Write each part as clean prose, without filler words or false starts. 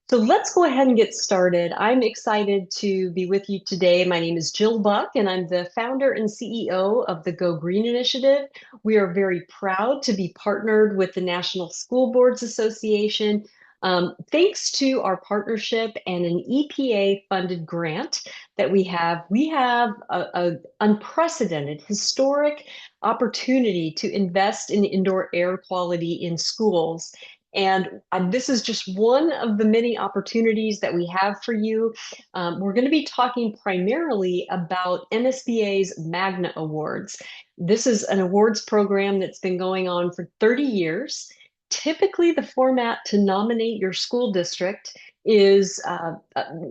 So let's go ahead and get started. I'm excited to be with you today. My name is Jill Buck, and I'm the founder and CEO of the Go Green Initiative. We are very proud to be partnered with the National School Boards Association. Thanks to our partnership and an EPA funded grant that we have a unprecedented, historic opportunity to invest in indoor air quality in schools. And this is just one of the many opportunities that we have for you. We're going to be talking primarily about NSBA's Magna Awards. This is an awards program that's been going on for 30 years. Typically, the format to nominate your school district is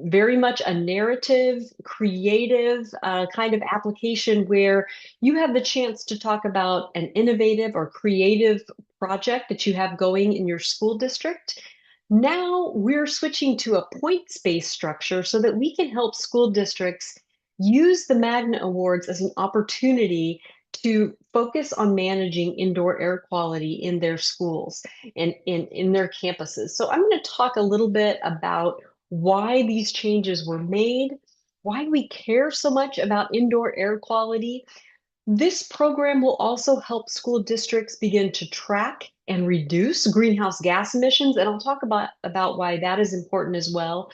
very much a narrative, creative kind of application where you have the chance to talk about an innovative or creative project that you have going in your school district. Now we're switching to a points-based structure so that we can help school districts use the Magna Awards as an opportunity to focus on managing indoor air quality in their schools and in their campuses. So I'm going to talk a little bit about why these changes were made, why we care so much about indoor air quality. This program will also help school districts begin to track and reduce greenhouse gas emissions, and I'll talk about why that is important as well.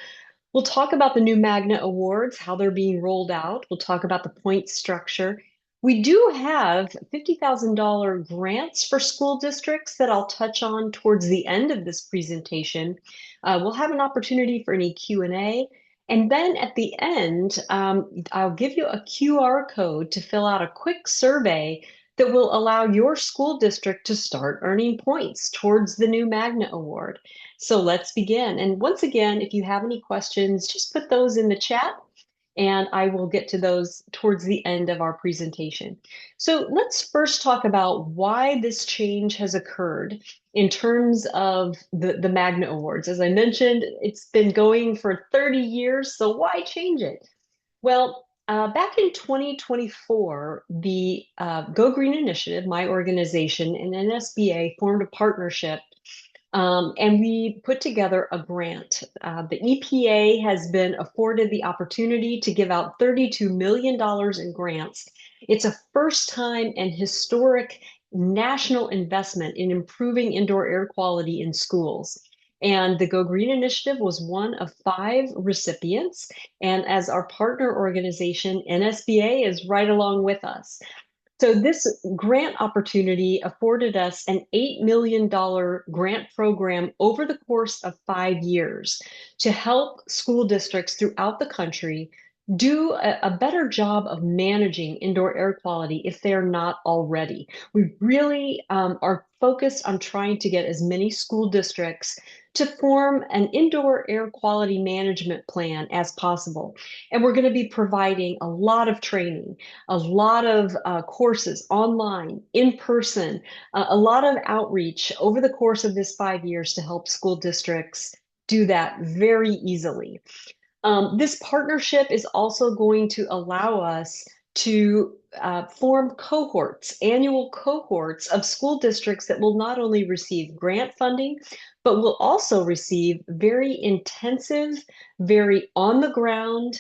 We'll talk about the new Magna Awards, how they're being rolled out. We'll talk about the point structure. We do have $50,000 grants for school districts that I'll touch on towards the end of this presentation. We'll have an opportunity for any Q&A. And then at the end, I'll give you a QR code to fill out a quick survey that will allow your school district to start earning points towards the new Magna Award. So let's begin. And once again, if you have any questions, just put those in the chat and I will get to those towards the end of our presentation. So let's first talk about why this change has occurred in terms of the Magna Awards. As I mentioned, it's been going for 30 years, so why change it? Well, back in 2024, the Go Green Initiative, my organization, and NSBA formed a partnership, and we put together a grant. The EPA has been afforded the opportunity to give out $32 million in grants. It's a first time and historic national investment in improving indoor air quality in schools. And the Go Green Initiative was one of 5 recipients. And as our partner organization, NSBA is right along with us. So this grant opportunity afforded us an $8 million grant program over the course of 5 years to help school districts throughout the country do a better job of managing indoor air quality if they're not already. We really are focused on trying to get as many school districts to form an indoor air quality management plan as possible. And we're going to be providing a lot of training, a lot of courses online, in person, a lot of outreach over the course of this 5 years to help school districts do that very easily. This partnership is also going to allow us to form cohorts, annual cohorts of school districts that will not only receive grant funding, but will also receive very intensive, very on the ground,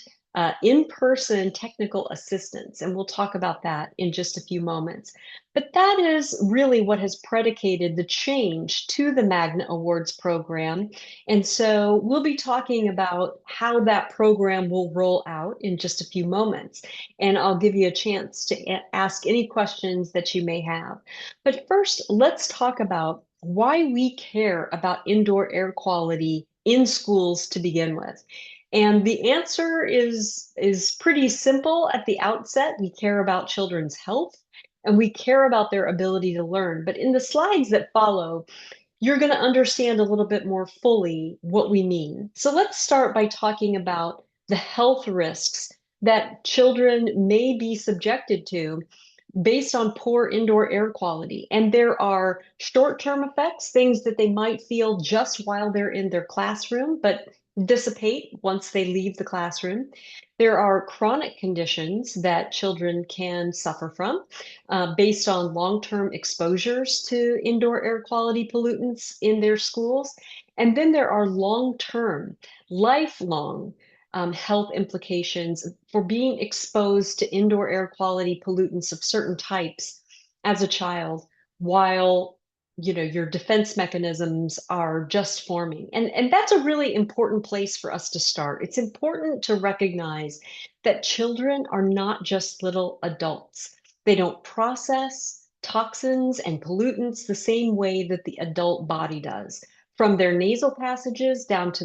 in-person technical assistance. And we'll talk about that in just a few moments. But that is really what has predicated the change to the Magna Awards program. And so we'll be talking about how that program will roll out in just a few moments. And I'll give you a chance to ask any questions that you may have. But first, let's talk about why we care about indoor air quality in schools to begin with. And the answer is pretty simple at the outset. We care about children's health and we care about their ability to learn. But in the slides that follow, you're going to understand a little bit more fully what we mean. So let's start by talking about the health risks that children may be subjected to based on poor indoor air quality. And there are short-term effects, things that they might feel just while they're in their classroom, but dissipate once they leave the classroom. There are chronic conditions that children can suffer from based on long-term exposures to indoor air quality pollutants in their schools. And then there are long-term, lifelong health implications for being exposed to indoor air quality pollutants of certain types as a child while your defense mechanisms are just forming. And that's a really important place for us to start. It's important to recognize that children are not just little adults. They don't process toxins and pollutants the same way that the adult body does, from their nasal passages down to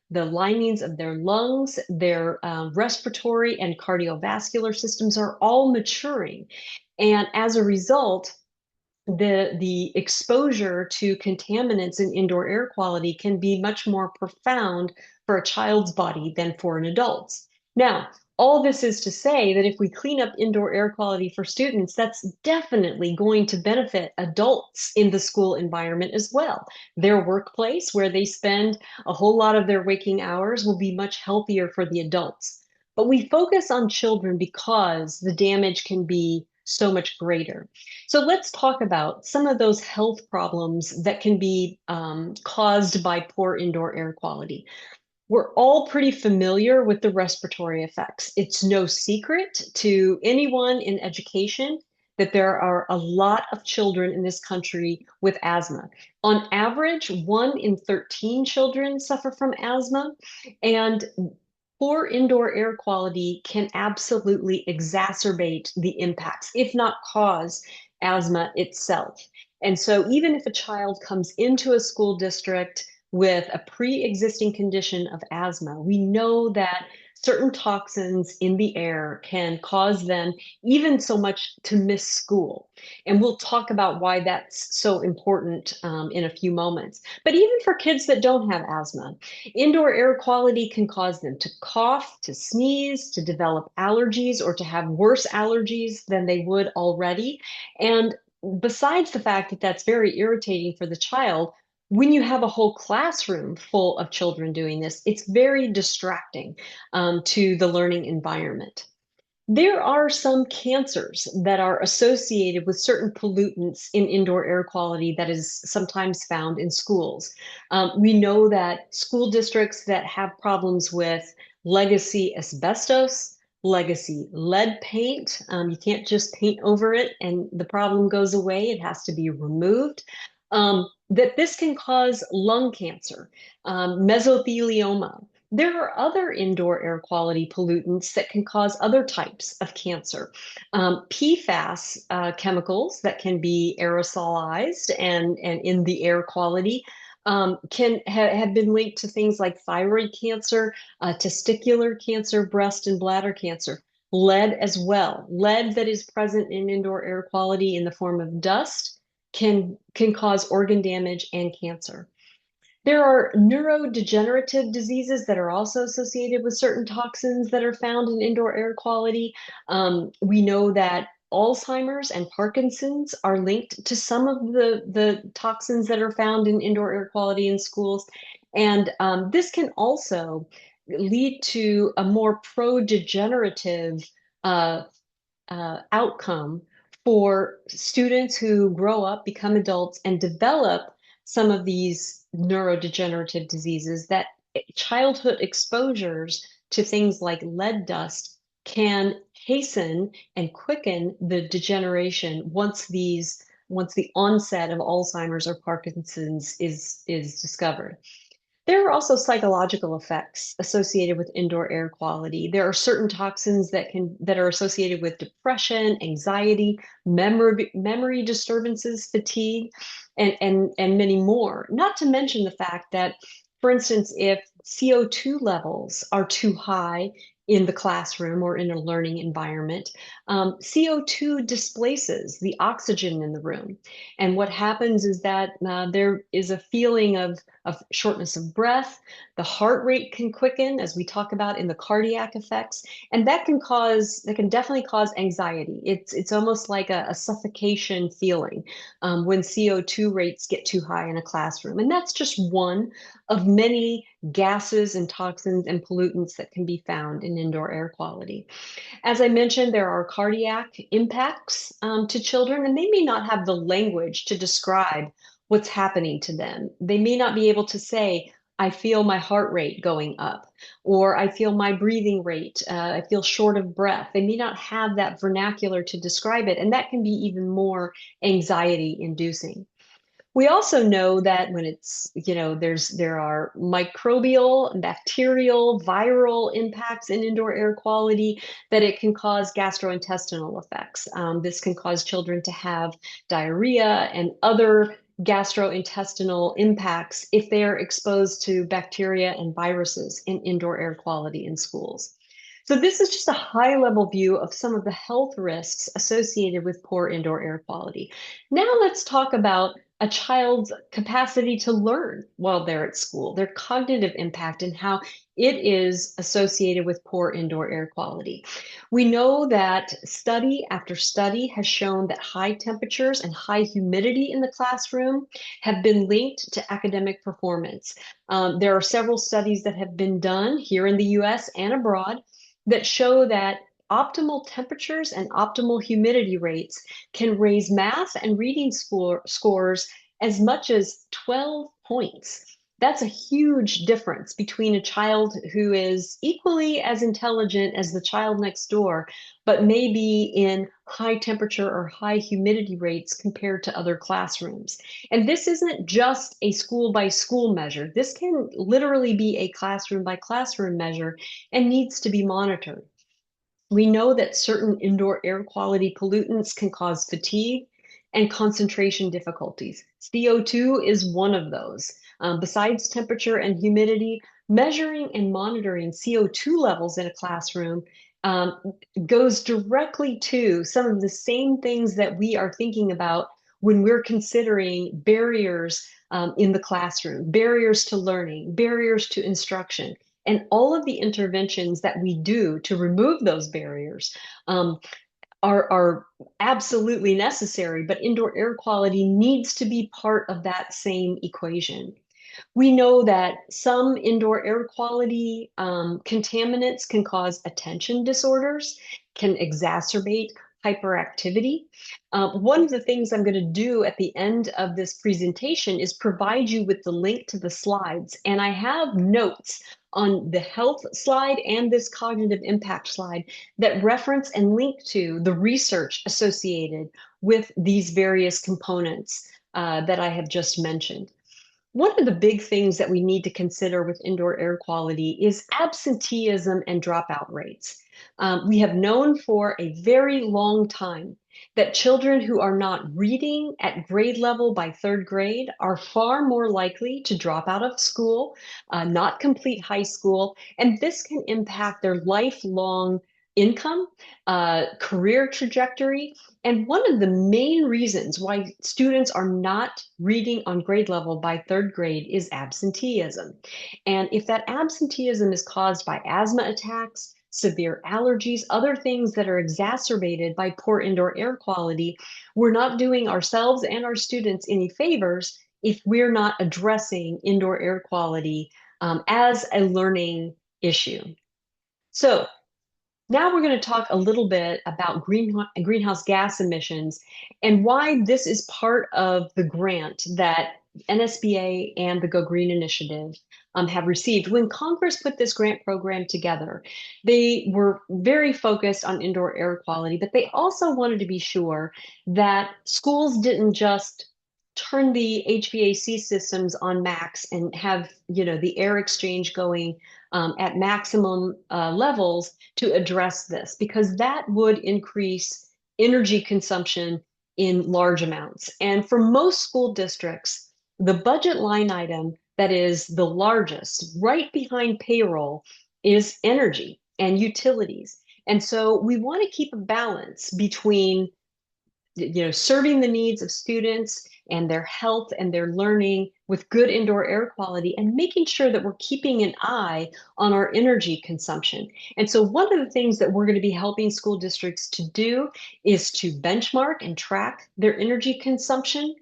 the linings of their lungs. Their respiratory and cardiovascular systems are all maturing. And as a result, the exposure to contaminants in indoor air quality can be much more profound for a child's body than for an adult's. Now, all this is to say that if we clean up indoor air quality for students, that's definitely going to benefit adults in the school environment as well. Their workplace, where they spend a whole lot of their waking hours, will be much healthier for the adults. But we focus on children because the damage can be so much greater. So let's talk about some of those health problems that can be caused by poor indoor air quality. We're all pretty familiar with the respiratory effects. It's no secret to anyone in education that there are a lot of children in this country with asthma. On average, 1 in 13 children suffer from asthma, and poor indoor air quality can absolutely exacerbate the impacts, if not cause asthma itself. And so, even if a child comes into a school district with a pre-existing condition of asthma, we know that certain toxins in the air can cause them even so much to miss school. And we'll talk about why that's so important in a few moments. But even for kids that don't have asthma, indoor air quality can cause them to cough, to sneeze, to develop allergies, or to have worse allergies than they would already. And besides the fact that that's very irritating for the child, when you have a whole classroom full of children doing this, it's very distracting to the learning environment. There are some cancers that are associated with certain pollutants in indoor air quality that is sometimes found in schools. We know that school districts that have problems with legacy asbestos, legacy lead paint, you can't just paint over it and the problem goes away. It has to be removed. That this can cause lung cancer, mesothelioma. There are other indoor air quality pollutants that can cause other types of cancer. PFAS chemicals that can be aerosolized and in the air quality have been linked to things like thyroid cancer, testicular cancer, breast and bladder cancer. Lead as well. Lead that is present in indoor air quality in the form of dust can cause organ damage and cancer. There are neurodegenerative diseases that are also associated with certain toxins that are found in indoor air quality. We know that Alzheimer's and Parkinson's are linked to some of the toxins that are found in indoor air quality in schools. And this can also lead to a more pro-degenerative uh, outcome for students who grow up, become adults, and develop some of these neurodegenerative diseases that childhood exposures to things like lead dust can hasten and quicken the degeneration once the onset of Alzheimer's or Parkinson's is discovered. There are also psychological effects associated with indoor air quality. There are certain toxins that are associated with depression, anxiety, memory disturbances, fatigue, and many more. Not to mention the fact that, for instance, if CO2 levels are too high in the classroom or in a learning environment, CO2 displaces the oxygen in the room. And what happens is that there is a feeling of shortness of breath. The heart rate can quicken, as we talk about in the cardiac effects, and that can definitely cause anxiety. It's almost like a suffocation feeling when CO2 rates get too high in a classroom. And that's just one of many gases and toxins and pollutants that can be found in indoor air quality. As I mentioned, there are cardiac impacts to children, and they may not have the language to describe what's happening to them. They may not be able to say, I feel my heart rate going up, or I feel my breathing rate, I feel short of breath. They may not have that vernacular to describe it, and that can be even more anxiety inducing. We also know that when there are microbial, bacterial, viral impacts in indoor air quality, that it can cause gastrointestinal effects. This can cause children to have diarrhea and other gastrointestinal impacts if they are exposed to bacteria and viruses in indoor air quality in schools. So this is just a high level view of some of the health risks associated with poor indoor air quality. Now let's talk about a child's capacity to learn while they're at school, their cognitive impact, and how it is associated with poor indoor air quality. We know that study after study has shown that high temperatures and high humidity in the classroom have been linked to academic performance. There are several studies that have been done here in the US and abroad that show that optimal temperatures and optimal humidity rates can raise math and reading scores as much as 12 points. That's a huge difference between a child who is equally as intelligent as the child next door, but maybe in high temperature or high humidity rates compared to other classrooms. And this isn't just a school by school measure. This can literally be a classroom by classroom measure and needs to be monitored. We know that certain indoor air quality pollutants can cause fatigue and concentration difficulties. CO2 is one of those. Besides temperature and humidity, measuring and monitoring CO2 levels in a classroom um, goes directly to some of the same things that we are thinking about when we're considering barriers in the classroom, barriers to learning, barriers to instruction. And all of the interventions that we do to remove those barriers are absolutely necessary, but indoor air quality needs to be part of that same equation. We know that some indoor air quality contaminants can cause attention disorders, can exacerbate hyperactivity. One of the things I'm going to do at the end of this presentation is provide you with the link to the slides. And I have notes on the health slide and this cognitive impact slide that reference and link to the research associated with these various components that I have just mentioned. One of the big things that we need to consider with indoor air quality is absenteeism and dropout rates. We have known for a very long time that children who are not reading at grade level by third grade are far more likely to drop out of school, not complete high school, and this can impact their lifelong income, career trajectory, and one of the main reasons why students are not reading on grade level by third grade is absenteeism. And if that absenteeism is caused by asthma attacks, severe allergies, other things that are exacerbated by poor indoor air quality, we're not doing ourselves and our students any favors if we're not addressing indoor air quality as a learning issue. So now we're going to talk a little bit about greenhouse gas emissions and why this is part of the grant that NSBA and the Go Green Initiative have received. When Congress put this grant program together, they were very focused on indoor air quality, but they also wanted to be sure that schools didn't just turn the HVAC systems on max and have, the air exchange going at maximum levels to address this, because that would increase energy consumption in large amounts. And for most school districts, the budget line item that is the largest, right behind payroll, is energy and utilities. And so we want to keep a balance between serving the needs of students and their health and their learning with good indoor air quality and making sure that we're keeping an eye on our energy consumption. And so one of the things that we're going to be helping school districts to do is to benchmark and track their energy consumption.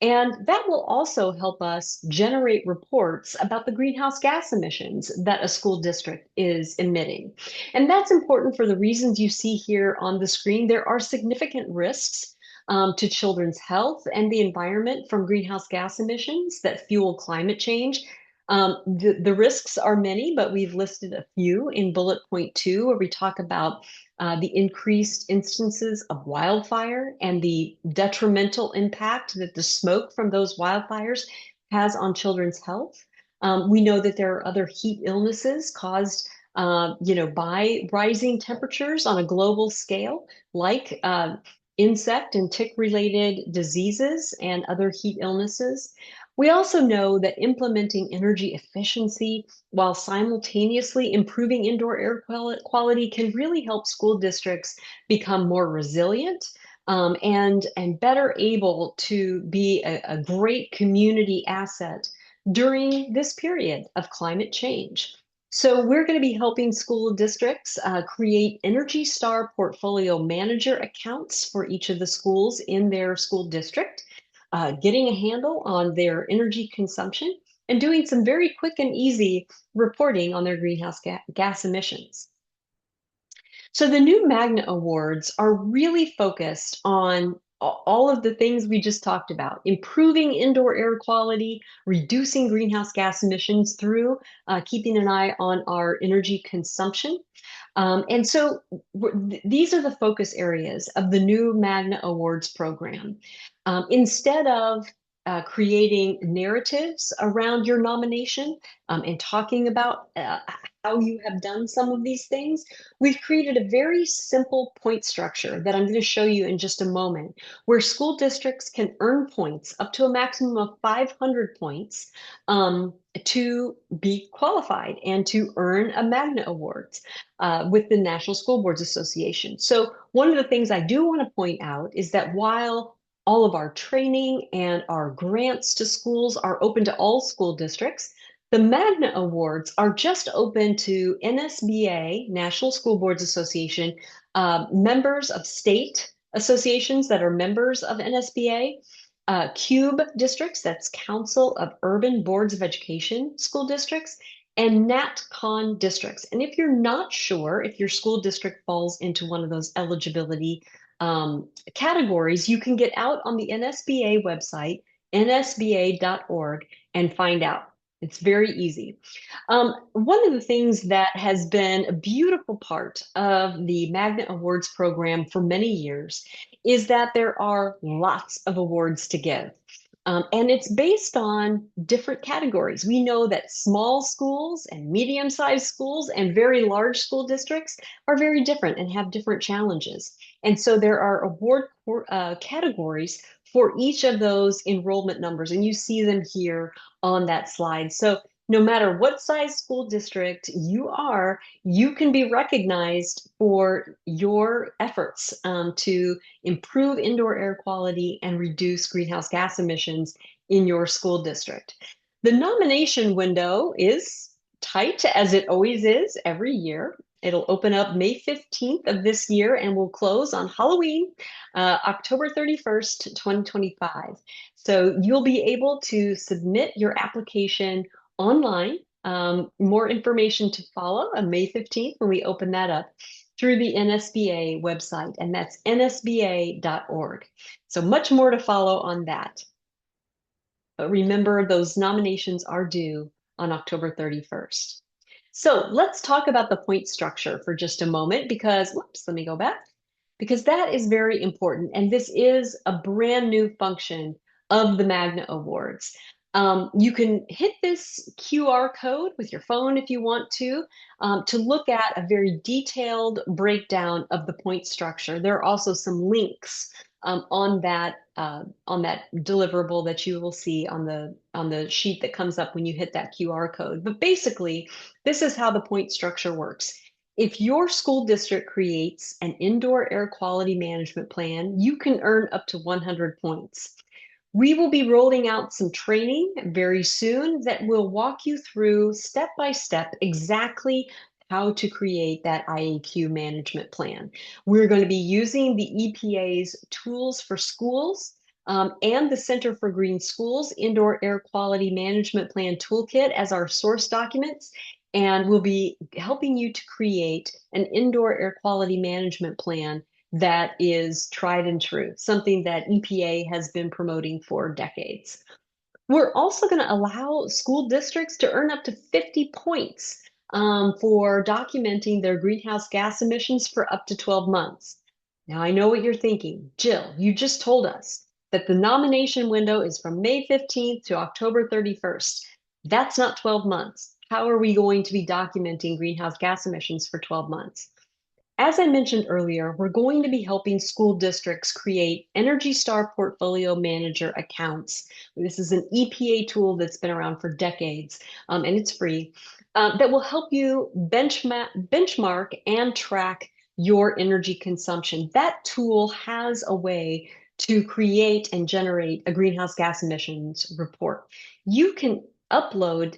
And that will also help us generate reports about the greenhouse gas emissions that a school district is emitting. And that's important for the reasons you see here on the screen. There are significant risks to children's health and the environment from greenhouse gas emissions that fuel climate change. The risks are many, but we've listed a few in bullet point 2, where we talk about the increased instances of wildfire and the detrimental impact that the smoke from those wildfires has on children's health. We know that there are other heat illnesses caused, by rising temperatures on a global scale, like insect and tick-related diseases and other heat illnesses. We also know that implementing energy efficiency while simultaneously improving indoor air quality can really help school districts become more resilient, and better able to be a great community asset during this period of climate change. So we're going to be helping school districts create Energy Star portfolio manager accounts for each of the schools in their school district, getting a handle on their energy consumption, and doing some very quick and easy reporting on their greenhouse gas emissions. So the new Magna Awards are really focused on all of the things we just talked about: improving indoor air quality, reducing greenhouse gas emissions through keeping an eye on our energy consumption. And so these are the focus areas of the new Magna Awards program. Instead of creating narratives around your nomination and talking about how you have done some of these things, we've created a very simple point structure that I'm going to show you in just a moment, where school districts can earn points up to a maximum of 500 points to be qualified and to earn a Magna Awards with the National School Boards Association. So one of the things I do want to point out is that while all of our training and our grants to schools are open to all school districts, the Magna Awards are just open to NSBA, National School Boards Association, members of state associations that are members of NSBA, CUBE districts, that's Council of Urban Boards of Education school districts, and NatCon districts. And if you're not sure if your school district falls into one of those eligibility categories, you can get out on the NSBA website, nsba.org, and find out. It's very easy. One of the things that has been a beautiful part of the Magna Awards program for many years is that there are lots of awards to give. And it's based on different categories. We know that small schools and medium-sized schools and very large school districts are very different and have different challenges. And so there are award categories for each of those enrollment numbers, and you see them here on that slide. So no matter what size school district you are, you can be recognized for your efforts to improve indoor air quality and reduce greenhouse gas emissions in your school district. The nomination window is tight, as it always is every year. It'll open up May 15th of this year and will close on Halloween, October 31st, 2025. So you'll be able to submit your application online. More information to follow on May 15th when we open that up through the NSBA website, and that's nsba.org. So much more to follow on that. But remember, those nominations are due on October 31st. So let's talk about the point structure for just a moment, because, whoops, let me go back, because that is very important. And this is a brand new function of the Magna Awards. You can hit this QR code with your phone if you want to look at a very detailed breakdown of the point structure. There are also some links on that deliverable that you will see on the sheet that comes up when you hit that QR code. But basically, this is how the point structure works. If your school district creates an indoor air quality management plan, you can earn up to 100 points. We will be rolling out some training very soon that will walk you through step by step exactly how to create that IAQ management plan. We're going to be using the EPA's Tools for Schools and the Center for Green Schools Indoor Air Quality Management Plan Toolkit as our source documents. And we'll be helping you to create an indoor air quality management plan that is tried and true, something that EPA has been promoting for decades. We're also going to allow school districts to earn up to 50 points for documenting their greenhouse gas emissions for up to 12 months. Now, I know what you're thinking. Jill, you just told us that the nomination window is from May 15th to October 31st. That's not 12 months. How are we going to be documenting greenhouse gas emissions for 12 months? As I mentioned earlier, we're going to be helping school districts create Energy Star Portfolio Manager accounts. This is an EPA tool that's been around for decades, and it's free, that will help you benchmark and track your energy consumption. That tool has a way to create and generate a greenhouse gas emissions report. You can upload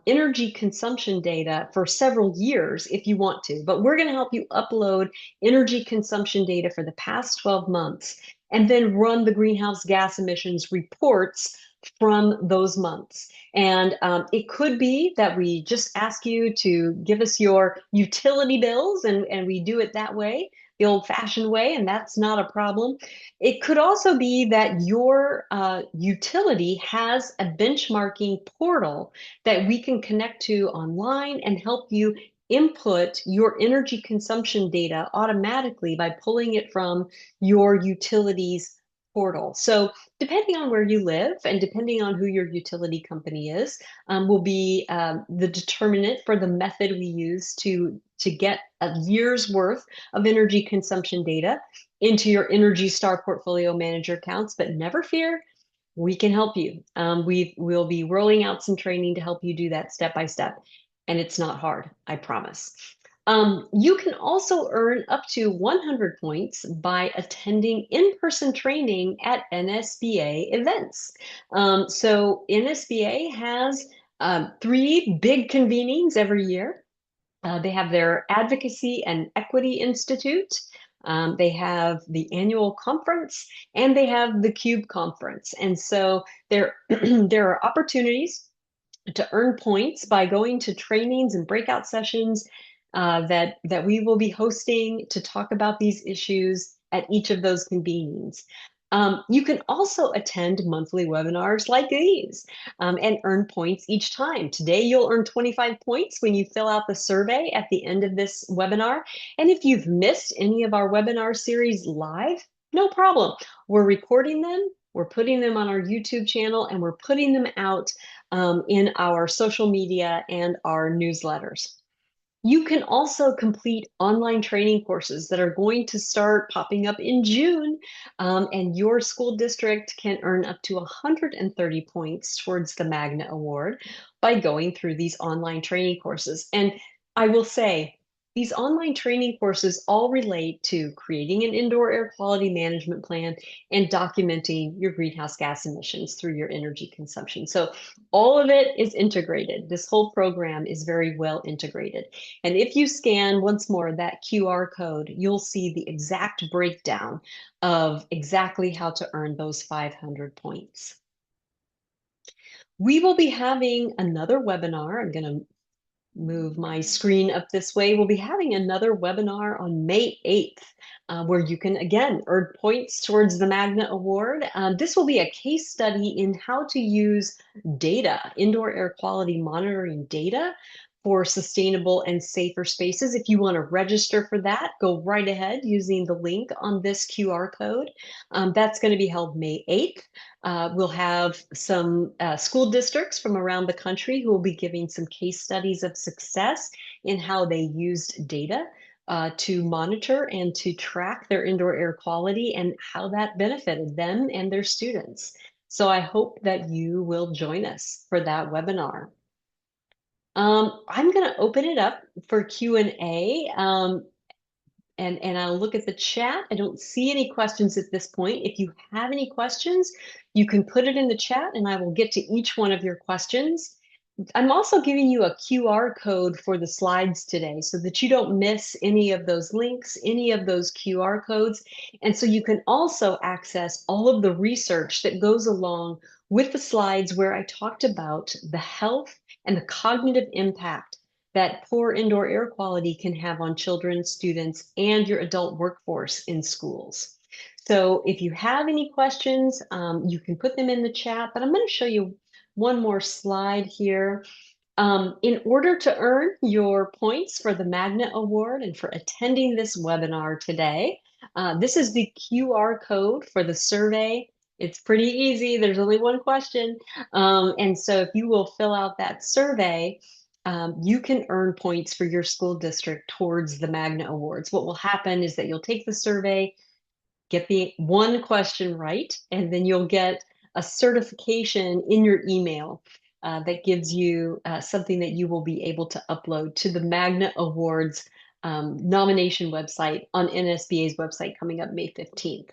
energy consumption data for several years if you want to, but we're going to help you upload energy consumption data for the past 12 months and then run the greenhouse gas emissions reports from those months. And it could be that we just ask you to give us your utility bills and we do it that way, the old-fashioned way, and that's not a problem. It could also be that your utility has a benchmarking portal that we can connect to online and help you input your energy consumption data automatically by pulling it from your utilities portal. So depending on where you live and depending on who your utility company is, will be the determinant for the method we use to get a year's worth of energy consumption data into your Energy Star Portfolio Manager accounts. But never fear, we can help you. We'll be rolling out some training to help you do that step by step. And it's not hard, I promise. You can also earn up to 100 points by attending in-person training at NSBA events. So NSBA has three big convenings every year. They have their Advocacy and Equity Institute. They have the annual conference and they have the Cube conference. And so there, there are opportunities to earn points by going to trainings and breakout sessions that we will be hosting to talk about these issues at each of those convenings. You can also attend monthly webinars like these and earn points each time. Today, you'll earn 25 points when you fill out the survey at the end of this webinar. And if you've missed any of our webinar series live, no problem. We're recording them, we're putting them on our YouTube channel, and we're putting them out in our social media and our newsletters. You can also complete online training courses that are going to start popping up in June, and your school district can earn up to 130 points towards the Magna Award by going through these online training courses. And I will say, these online training courses all relate to creating an indoor air quality management plan and documenting your greenhouse gas emissions through your energy consumption. So all of it is integrated. This whole program is very well integrated. And if you scan once more that QR code, you'll see the exact breakdown of exactly how to earn those 500 points. We will be having another webinar. I'm going to move my screen up this way. We'll be having another webinar on May 8th, where you can, again, earn points towards the Magna Award. This will be a case study in how to use data, indoor air quality monitoring data, for sustainable and safer spaces. If you want to register for that, go right ahead using the link on this QR code. That's going to be held May 8th. We'll have some school districts from around the country who will be giving some case studies of success in how they used data to monitor and to track their indoor air quality and how that benefited them and their students. So I hope that you will join us for that webinar. I'm going to open it up for Q&A. And I'll look at the chat. I don't see any questions at this point. If you have any questions, you can put it in the chat and I will get to each one of your questions. I'm also giving you a QR code for the slides today so that you don't miss any of those links, any of those QR codes. And so you can also access all of the research that goes along with the slides where I talked about the health and the cognitive impact that poor indoor air quality can have on children, students, and your adult workforce in schools. So if you have any questions, you can put them in the chat, but I'm going to show you one more slide here. In order to earn your points for the Magna Award and for attending this webinar today, this is the QR code for the survey. It's pretty easy. There's only one question. And so if you will fill out that survey, you can earn points for your school district towards the Magna Awards. What will happen is that you'll take the survey, get the one question right, and then you'll get a certification in your email that gives you something that you will be able to upload to the Magna Awards nomination website on NSBA's website coming up May 15th.